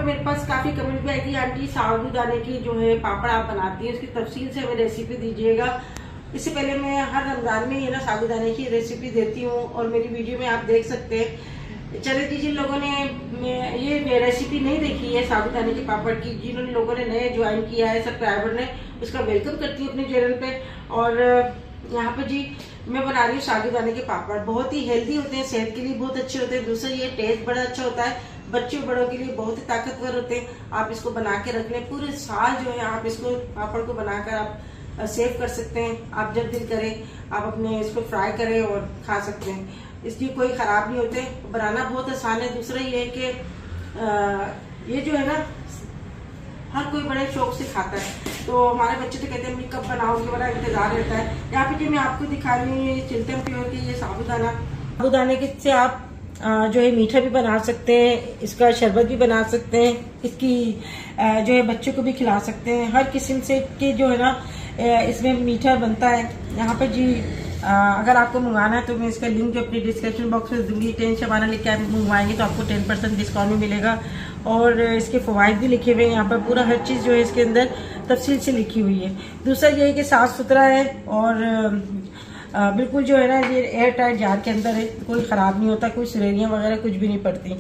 पे मेरे पास काफी कमेंट भी आई थी, आंटी साबूदाने की जो है पापड़ आप बनाती है उसकी तफसील से हमें रेसिपी दीजिएगा। इससे पहले मैं हर रमजान में ये ना साबूदाने की रेसिपी देती हूँ और मेरी वीडियो में आप देख सकते हैं। चले जी, जिन लोगों ने ये रेसिपी नहीं देखी है साबूदाने के पापड़ की, जिन लोगों ने नए ज्वाइन किया है सब्सक्राइबर ने, उसका वेलकम करती हूँ अपने चैनल पे। और यहाँ पे जी मैं बना रही हूँ साबूदाने के पापड़। बहुत ही हेल्दी होते हैं, सेहत के लिए बहुत अच्छे होते हैं। दूसरा ये टेस्ट बड़ा अच्छा होता है, बच्चों बड़ों के लिए बहुत ही ताकतवर होते हैं। आप इसको बना के रख लें, पूरे साल जो है आप इसको पापड़ को बनाकर आप सेव कर सकते हैं। आप जब दिल करें आप अपने इसको फ्राई करें और खा सकते हैं। इसकी कोई खराब नहीं होते, बनाना बहुत आसान है। दूसरा ये है कि ये जो है ना हर कोई बड़े शौक से खाता है। तो हमारे बच्चे तो कहते हैं मम्मी कब बनाओगे, बड़ा इंतजार रहता है। यहाँ पे जो मैं आपको दिखा रही हूँ ये चिल्टन प्योर की ये साबूदाने के से आप जो है मीठा भी बना सकते हैं, इसका शरबत भी बना सकते हैं, इसकी जो है बच्चों को भी खिला सकते हैं। हर किस्म से के जो है ना इसमें मीठा बनता है। यहाँ पे जी अगर आपको मंगाना है तो मैं इसका लिंक अपनी डिस्क्रिप्शन बॉक्स में दूंगी। 10 शबाना लिख के आप मंगवाएंगे तो आपको 10% डिस्काउंट भी मिलेगा। और इसके फ़वाइद भी लिखे हुए हैं यहाँ पर, पूरा हर चीज़ जो है इसके अंदर तफसील से लिखी हुई है। दूसरा ये है कि साफ़ सुथरा है और बिल्कुल जो है ना ये एयर टाइट जार के अंदर है, कोई ख़राब नहीं होता, कोई सिलेरियाँ वगैरह कुछ भी नहीं पड़ती।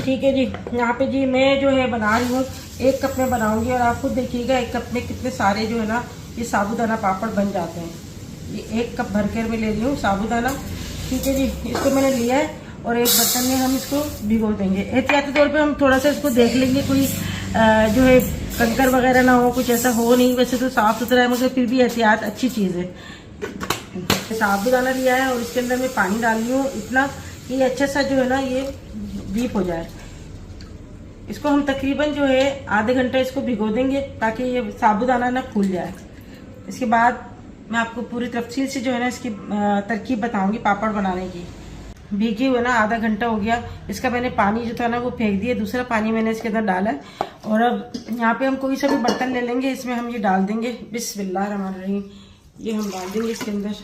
ठीक है जी, यहाँ पे जी मैं जो है बना रही हूँ 1 कप में बनाऊंगी और आप खुद देखिएगा 1 कप में कितने सारे जो है ना ये साबूदाना पापड़ बन जाते हैं। ये 1 कप भरकर मैं ले रही हूँ साबूदाना। ठीक है जी, इसको मैंने लिया है और एक बर्तन में हम इसको भिगो देंगे। एहतियाती तौर पे हम थोड़ा सा इसको देख लेंगे, कोई जो है कंकर वगैरह ना हो, कुछ ऐसा हो नहीं। वैसे तो साफ़ सुथरा है मगर फिर भी एहतियात अच्छी चीज़ है। साबूदाना लिया है और इसके अंदर मैं पानी डाल रही हूँ इतना कि ये अच्छा सा जो है ना ये डीप हो जाए। इसको हम तकरीबन जो है आधे घंटा इसको भिगो देंगे ताकि ये साबूदाना ना फूल जाए। इसके बाद मैं आपको पूरी तफसील से जो है ना इसकी तरकीब बताऊंगी पापड़ बनाने की। भीगे हुए ना आधा घंटा हो गया, इसका मैंने पानी जो था ना वो फेंक दिया, दूसरा पानी मैंने इसके अंदर डाला है। और अब यहाँ पे हम कोई सा भी बर्तन ले लेंगे, इसमें हम ये डाल देंगे। बिस्मिल्लाह रहमान रहीम, ये हम डाल देंगे इसके अंदर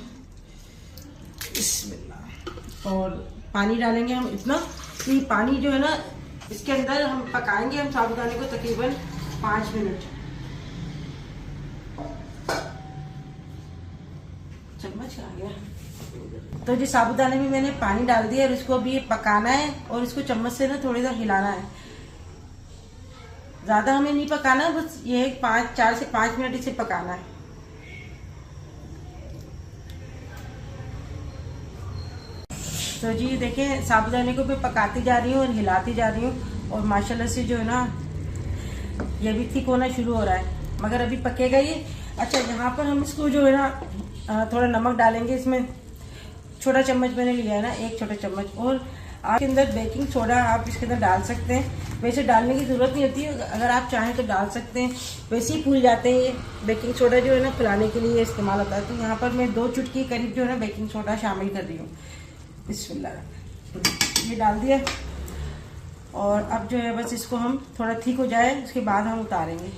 बिस्मिल्लाह। और पानी डालेंगे हम इतना कि पानी जो है ना इसके अंदर हम पकाएंगे हम साबूदाने को तकरीबन 5 मिनट। चम्मच आ गया तो जी साबूदाने में मैंने पानी डाल दिया और इसको अभी पकाना है और इसको चम्मच से ना थोड़ी सा हिलाना है। ज्यादा हमें नहीं पकाना, बस ये 4 से 5 मिनट इसे पकाना है। तो जी देखें साबूदाने को मैं पकाती जा रही हूँ और हिलाती जा रही हूँ और माशाल्लाह से जो है ना ये भी ठीक होना शुरू हो रहा है, मगर अभी पकेगा ये। अच्छा, यहाँ पर हम इसको जो है ना थोड़ा नमक डालेंगे। इसमें छोटा चम्मच मैंने लिया है ना, 1 छोटा चम्मच। और आपके अंदर बेकिंग सोडा आप इसके अंदर डाल सकते हैं। वैसे डालने की ज़रूरत नहीं होती है, अगर आप चाहें तो डाल सकते हैं, वैसे ही फूल जाते हैं। ये बेकिंग सोडा जो है ना फुलाने के लिए इस्तेमाल होता है। तो यहाँ पर मैं 2 चुटकी करीब जो है ना बेकिंग सोडा शामिल कर रही हूँ। बिस्मिल्लाह, ये डाल दिया। और अब जो है बस इसको हम थोड़ा ठीक हो जाए उसके बाद हम उतारेंगे।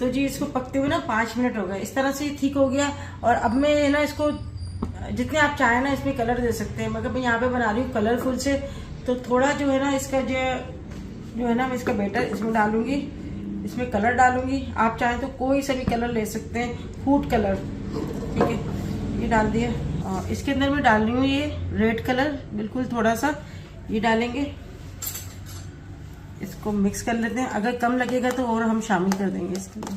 तो जी इसको पकते हुए ना 5 मिनट हो गए, इस तरह से ठीक हो गया। और अब मैं ना इसको जितने आप चाहें ना इसमें कलर दे सकते हैं, मगर मैं यहाँ पे बना रही हूँ कलरफुल से। तो थोड़ा जो है ना इसका जो है ना मैं इसका बैटर इसमें डालूंगी, इसमें कलर डालूंगी। आप चाहें तो कोई सा भी कलर ले सकते हैं, फूड कलर। ठीक है, ये डाल दिया। इसके अंदर मैं डाल रही हूँ ये रेड कलर, बिल्कुल थोड़ा सा ये डालेंगे। इसको मिक्स कर लेते हैं, अगर कम लगेगा तो और हम शामिल कर देंगे इसके लिए।